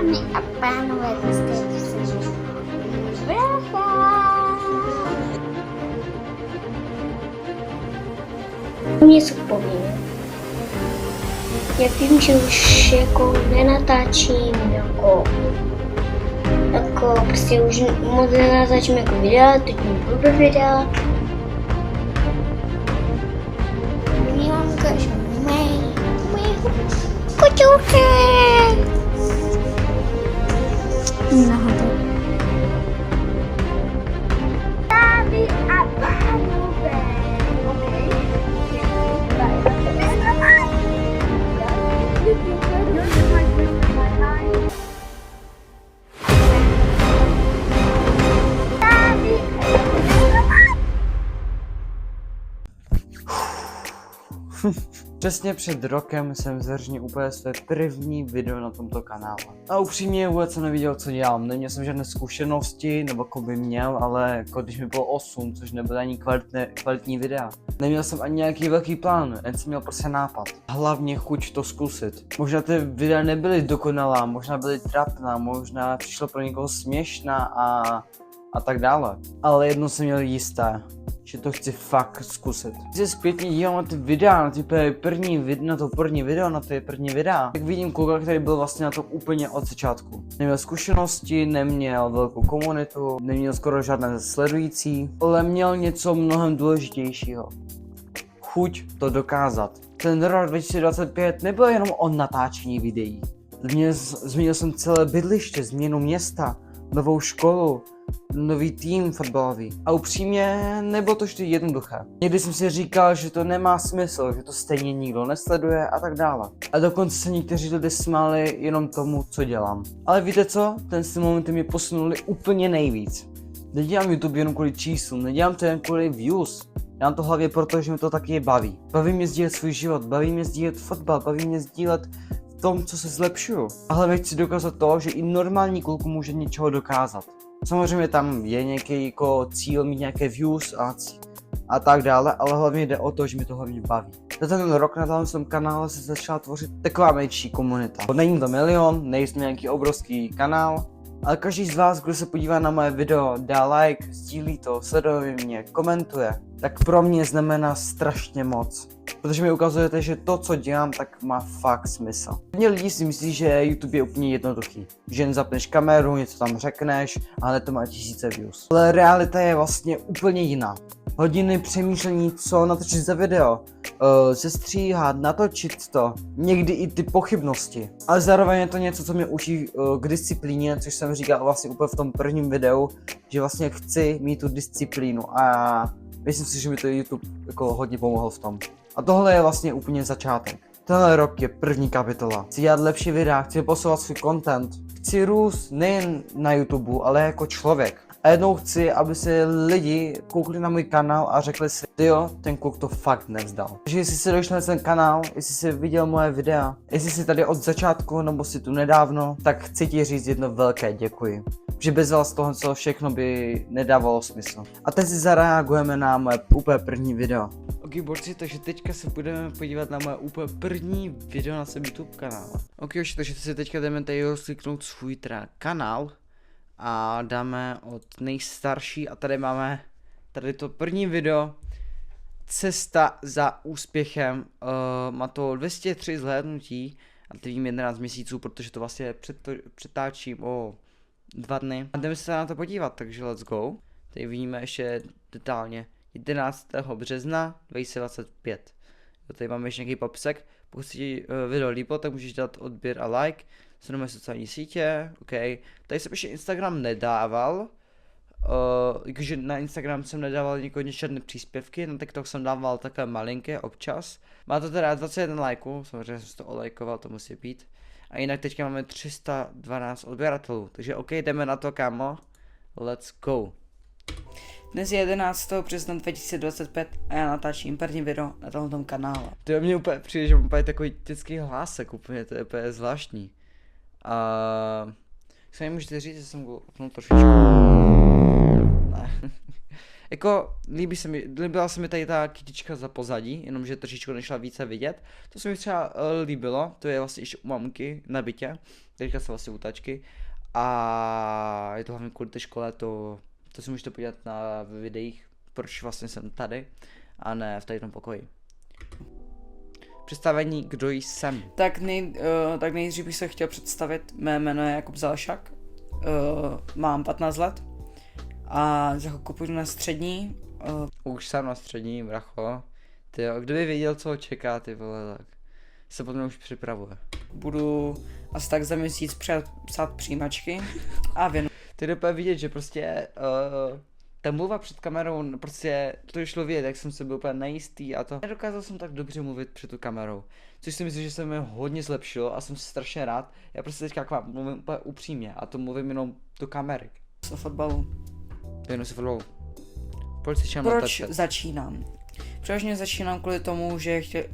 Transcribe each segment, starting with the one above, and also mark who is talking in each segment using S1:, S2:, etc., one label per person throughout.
S1: Dámy a pánové, dneska se Bracha. Něco povím. Já vím, že už jako nenatáčím jako prostě už moc nenatáčím jako videa, teď mi blbě videa. Já vám ukážu mého koťouče. Náhodou. Dámy a pánové.
S2: Přesně před rokem jsem zveřejnil úplně své první video na tomto kanále. A upřímně vůbec jsem neviděl, co dělám. Neměl jsem žádné zkušenosti, nebo jako by měl, ale jako když mi bylo 8, což nebyly ani kvalitní videa. Neměl jsem ani nějaký velký plán, jen jsem měl prostě nápad. Hlavně chuť to zkusit. Možná ty videa nebyly dokonalá, možná byly trapná, možná přišlo pro někoho směšná a tak dále. Ale jedno jsem měl jisté, že to chci fakt zkusit. Když se zpětně dívám na ty videa, na ty první videa, tak vidím kluka, který byl vlastně na to úplně od začátku. Neměl zkušenosti, neměl velkou komunitu, neměl skoro žádné sledující, ale měl něco mnohem důležitějšího. Chuť to dokázat. Ten rok 2025 nebyl jenom o natáčení videí. Změnil jsem celé bydliště, změnu města, novou školu, nový tým fotbalový. A upřímně nebylo to vždy jednoduché. Někdy jsem si říkal, že to nemá smysl, že to stejně nikdo nesleduje a tak dále. A dokonce se někteří lidé smáli jenom tomu, co dělám. Ale víte co? Ten si momenty mě posunuli úplně nejvíc. Nedělám YouTube jenom kvůli číslům, nedělám to jen kvůli views. Dělám to hlavně proto, že mi to taky baví. Baví mě sdílet svůj život, baví mě sdílet fotbal, baví mě sdílet v tom, co se zlepšuju. A hlavně chci dokázat to, že i normální kluk může něčeho dokázat. Samozřejmě tam je nějaký jako cíl mít nějaké views a tak dále, ale hlavně jde o to, že mi to hlavně baví. Za ten rok na tomto kanále se začala tvořit taková menší komunita. Není to milion, nejsme nějaký obrovský kanál, ale každý z vás, kdo se podívá na moje video, dá like, sdílí to, sleduje mě, komentuje, tak pro mě znamená strašně moc. Protože mi ukazujete, že to, co dělám, tak má fakt smysl. Hodně lidí si myslí, že YouTube je úplně jednoduchý. Že jen zapneš kameru, něco tam řekneš a hned to má tisíce views. Ale realita je vlastně úplně jiná. Hodiny přemýšlení, co natočit za video, sestříhat, natočit to, někdy i ty pochybnosti. Ale zároveň je to něco, co mě učí k disciplíně, což jsem říkal vlastně úplně v tom prvním videu, že vlastně chci mít tu disciplínu a myslím si, že mi to YouTube jako hodně pomohl v tom. A tohle je vlastně úplně začátek. Tenhle rok je první kapitola. Chci dělat lepší videa, chci posouvat svůj content. Chci růst nejen na YouTube, ale jako člověk. A jednou chci, aby se lidi koukli na můj kanál a řekli si, jo, ten kluk to fakt nevzdal. Takže jestli jsi došel na ten kanál, jestli jsi viděl moje videa, jestli jsi tady od začátku nebo si tu nedávno, tak chci ti říct jedno velké děkuji. Že bez vás toho všechno by nedávalo smysl. A teď si zareagujeme na moje úplně první video. Ok, borci, takže teďka se budeme podívat na moje úplně první video na svém YouTube kanále. Ok, takže si teďka jdeme tady rozkliknout svůj kanál a dáme od nejstarší a tady máme tady to první video. Cesta za úspěchem, má to 203 zhlédnutí a teď vím 11 měsíců, protože to vlastně přetáčím o 2 dny. A jdeme se na to podívat, takže let's go. Tady vidíme ještě detailně 11. března 2025. Tady máme ještě nějaký popisek. Pokud se ti video líbilo, tak můžeš dát odběr a like. Sledujeme sociální sítě, ok. Tady jsem ještě Instagram nedával. Jakože na Instagram jsem nedával nikoho žádné příspěvky, na TikTok jsem dával takové malinké občas. Má to teda 21 lajků, samozřejmě jsem to olajkoval, to musí být. A jinak teďka máme 312 odběratelů, takže ok, jdeme na to, kámo. Let's go. Dnes je 11. března 2025 a já natáčím první video na tomto kanále. To je mě úplně přijde, že mám úplně takový dětský hlásek, úplně, to je úplně zvláštní. Co mi můžete říct, že jsem go upnul trošičku? Ne. Jako, líbila se mi tady ta kytička za pozadí, jenomže trošičku nešla více vidět. To se mi třeba líbilo, to je vlastně ještě u mamky na bytě, teďka se vlastně u tačky. A je to hlavně kvůli té škole, to si můžete podívat na videích, proč vlastně jsem tady a ne v tady tom pokoji. Představení, kdo jsem.
S3: Tak nejdřív bych se chtěl představit. Mé jméno je Jakub Zalšak. Mám 15 let. A za chvilku půjdu na střední.
S2: Už jsem na střední, bracho. Ty jo, kdyby věděl, co ho čeká, ty vole, tak se potom už připravuje.
S3: Budu asi tak za měsíc psát přijímačky. A věnu.
S2: Ty jde vidět, že prostě ta mluva před kamerou, prostě to šlo vidět, jak jsem se byl úplně nejistý a to. Nedokázal jsem tak dobře mluvit před tu kamerou, což si myslím, že se mi hodně zlepšilo a jsem strašně rád. Já prostě teďka k vám mluvím úplně upřímně a to mluvím jenom do kamery.
S3: O fotbalu.
S2: Věnu se fotbalu.
S3: Proč začínám? Převážně začínám kvůli tomu, že chci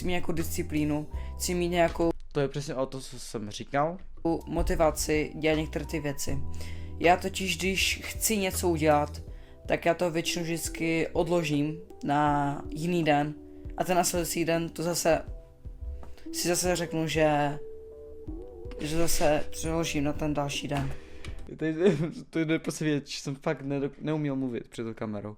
S3: mít nějakou disciplínu, chci mít nějakou
S2: To je přesně o to, co jsem říkal.
S3: motivaci dělat některé ty věci. Já totiž, když chci něco udělat, tak já to většinou vždycky odložím na jiný den a ten následující den to zase řeknu, že zase přeložím na ten další den.
S2: To jde prostě vidět, že jsem fakt neuměl mluvit před tou kamerou.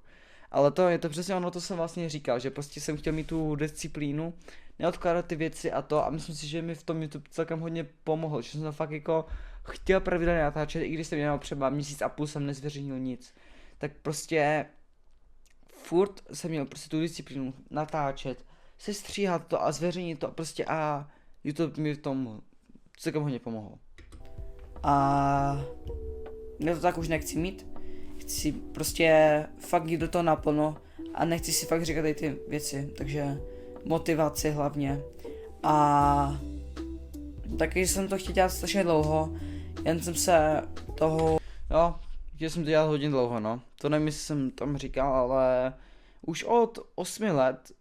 S2: Ale to je to přesně ono, to jsem vlastně říkal, že prostě jsem chtěl mít tu disciplínu, neodkládat ty věci a myslím si, že mi v tom YouTube celkem hodně pomohlo, že jsem to fakt jako chtěl pravidelně natáčet, i když jsem měl třeba měsíc a půl, jsem nezveřejnil nic. Tak prostě furt jsem měl prostě tu disciplínu natáčet, sestříhat to a zveřejnit to prostě a YouTube mi v tom celkem hodně pomohlo.
S3: A já to tak už nechci mít. Chci prostě fakt jít do toho naplno a nechci si fakt říkat tady ty věci, takže motivaci hlavně. A taky jsem to chtěl dělat strašně dlouho, jen jsem se toho...
S2: Jo, chtěl jsem to dělat hodně dlouho, no. To nevím, jestli jsem tam říkal, ale už od 8 let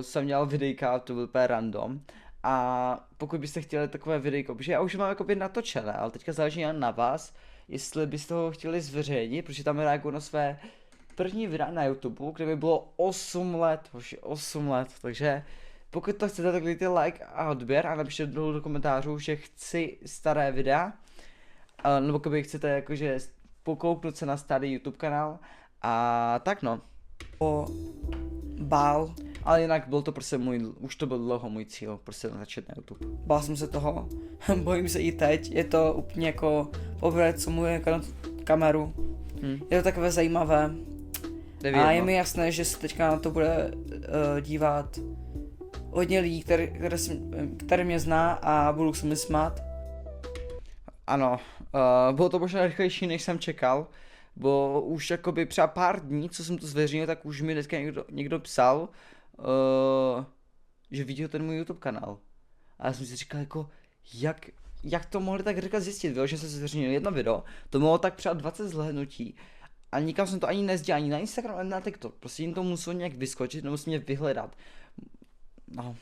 S2: jsem dělal videjka, to byl úplně random. A pokud byste chtěli takové videjko, protože já už mám jakoby natočené, ale teďka záleží na vás, jestli byste ho chtěli zveřejnit, protože tam reaguju na své první videa na YouTube, kde by bylo 8 let, 8 let, takže pokud to chcete, tak dejte like a odběr a napište dolů do komentářů, že chci staré videa, nebo kdyby chcete jakože pokouknout se na starý YouTube kanál a tak no.
S3: Bál.
S2: Ale jinak byl to prostě už to byl dlouho můj cíl, prostě natáčet na YouTube.
S3: Bál jsem se toho, bojím se i teď, je to úplně jako poprvé, co mluvím na kameru. Je to takové zajímavé. A je mi jasné, že se teďka na to bude dívat hodně lidí, které mě zná a budou se mi smát.
S2: Ano, bylo to možná rychlejší, než jsem čekal, bo už jakoby třeba pár dní, co jsem to zveřejnil, tak už mi dneska někdo psal, že viděl ten můj YouTube kanál. A já jsem si říkal jako, jak to mohli tak rychle zjistit, viděl, že jsem zveřejnil jedno video, to mohlo tak třeba 20 zhlédnutí a nikam jsem to ani nesdělal, ani na Instagram, ani na TikTok, prostě jim to muselo nějak vyskočit, nebo musím mě vyhledat. No.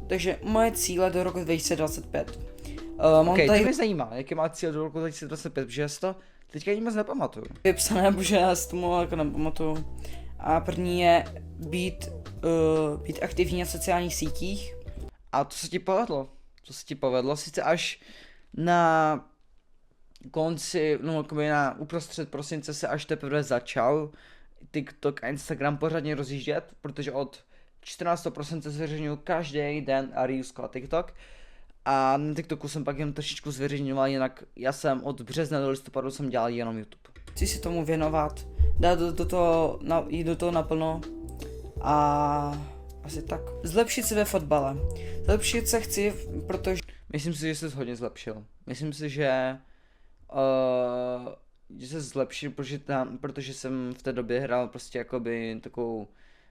S3: Takže moje cíle do roku 2025.
S2: Okay, to mě zajímá, jaký má cíl do roku 2025, protože já si to teďka ani moc nepamatuju.
S3: Vypsané, protože já si tomu jako nepamatuju. A první je být aktivní na sociálních sítích.
S2: A to se ti povedlo. To se ti povedlo, sice až na konci, no jakoby na uprostřed prosince se až teprve začal TikTok a Instagram pořádně rozjíždět, protože od 14. prosince zveřejňuji každý den a Reelsko a TikTok. A na TikToku jsem pak jen trošičku zveřejňoval, jinak já jsem od března do listopadu jsem dělal jenom YouTube.
S3: Chci si tomu věnovat, dát jít do toho naplno a asi tak. Zlepšit se ve fotbale. Zlepšit se chci, protože...
S2: Myslím si, že jsi se hodně zlepšil. Myslím si, že se zlepšil, protože jsem v té době hrál prostě jakoby takovou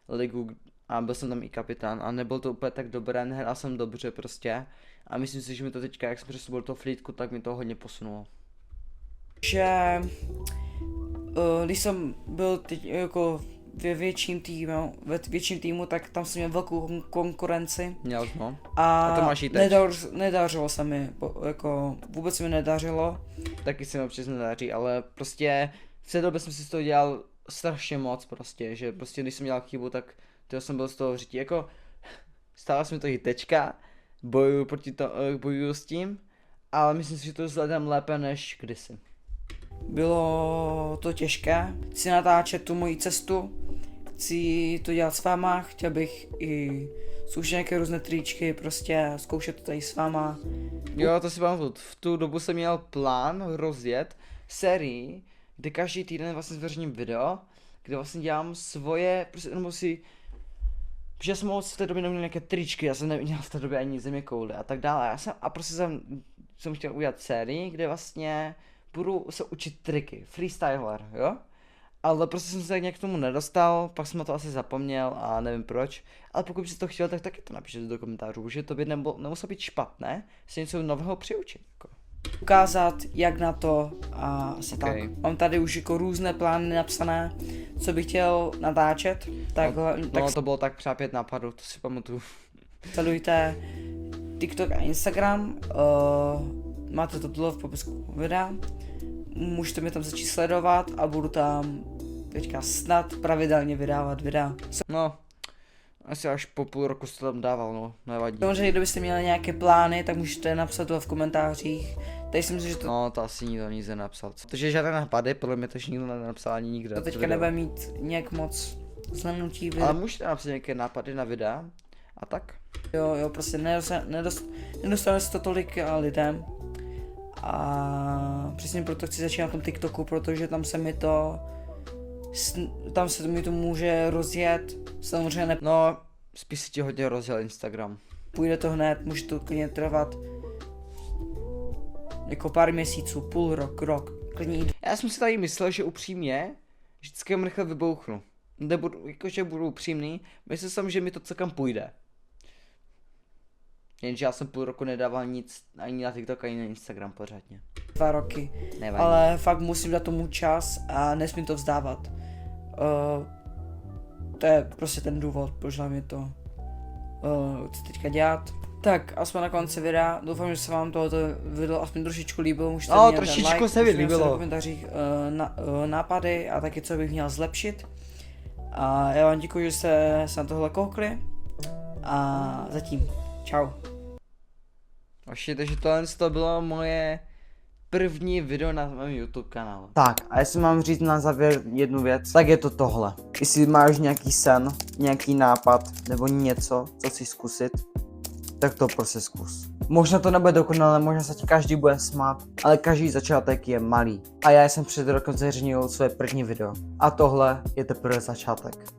S2: ligu a byl jsem tam i kapitán a nebyl to úplně tak dobré, nehrál jsem dobře prostě a myslím si, že mi to teďka, jak jsem přestoupil do toho flítku, tak mi to hodně posunulo.
S3: Že když jsem byl teď jako ve větším týmu, tak tam jsem měl velkou konkurenci.
S2: Měl no.
S3: A
S2: to máš i teď.
S3: Nedařilo se mi, jako vůbec se mi nedařilo.
S2: Taky se mi občas nedaří, ale prostě v té době jsem si z toho dělal strašně moc prostě, že prostě když jsem dělal chybu, tak to jsem byl z toho řití, jako stala se mi to i tečka, bojuju s tím, ale myslím si, že to zvládám lépe než kdysi.
S3: Bylo to těžké, chci natáčet tu moji cestu, chci to dělat s váma, chtěl bych i zkoušet nějaké různé tričky, prostě zkoušet to tady s váma.
S2: Jo, to si pamatuju, v tu dobu jsem měl plán rozjet sérii, kde každý týden vlastně zveřejním video, kde vlastně dělám svoje, prostě, nebo si, protože já jsem moc v té době neměl nějaké tričky, já jsem neměl v té době ani zeměkoule a tak dále, prostě jsem chtěl udělat sérii, kde vlastně budu se učit triky, freestyler, jo? Ale prostě jsem se tak nějak k tomu nedostal, pak jsem na to asi zapomněl a nevím proč. Ale pokud byste to chtěl, tak taky to napište do komentářů, že to by nemuselo být špatné se něco nového přiučit. Jako.
S3: Ukázat, jak na to a asi
S2: Okay.
S3: tak. Mám tady už jako různé plány napsané, co bych chtěl natáčet, tak,
S2: No to bylo tak třeba 5 nápadů, to si pamatuju.
S3: sledujte TikTok a Instagram, máte to dole v popisku videa, můžete mě tam začít sledovat a budu tam teďka snad pravidelně vydávat videa.
S2: No, asi až po půl roku se to tam dával, no, nevadí.
S3: Samozřejmě, kdybyste měli nějaké plány, tak můžete napsat to v komentářích. Tady si myslím, že to,
S2: No, to asi nikdo nic nenapsal. Protože žádné nápady, podle mě to nikdo nenapsal ani nikde.
S3: to teďka nebude mít nějak moc zhlédnutí videa.
S2: Ale můžete napsat nějaké nápady na videa a tak.
S3: Jo, prostě nedostane se to tolik lidem. A přesně proto chci začít na tom TikToku, protože tam se mi to může rozjet. Samozřejmě
S2: No, spíš si ti hodně rozjel Instagram.
S3: nepůjde to hned, může to klidně trvat jako pár měsíců, půl rok, klidně i
S2: Já jsem si tady myslel, že upřímně, vždycky jen rychle vybouchnu. Jakože budu upřímný, myslel jsem, že mi to celkem půjde. Jenže já jsem půl roku nedával nic ani na TikTok, ani na Instagram pořádně.
S3: 2 roky.
S2: Nevadí.
S3: Ale fakt musím dát tomu čas a nesmím to vzdávat. To je prostě ten důvod, proč mi to chci teďka dělat. Tak, aspoň na konci videa, doufám, že se vám tohoto video aspoň trošičku líbilo, můžete
S2: No,
S3: mě dát
S2: trošičku
S3: like,
S2: se mi
S3: můžete napsat
S2: líbilo.
S3: do komentářích nápady a taky co bych měl zlepšit. A já vám děkuji, že jste se na tohle koukli a zatím, čau.
S2: Vaši, že tohle to bylo moje první video na mém YouTube kanálu. Tak, a jestli mám říct na závěr jednu věc, tak je to tohle. Jestli máš nějaký sen, nějaký nápad, nebo něco, co chci zkusit, tak to prostě zkus. Možná to nebude dokonalé, možná se ti každý bude smát, ale každý začátek je malý. A já jsem před rokem zveřejnil své první video. A tohle je teprve začátek.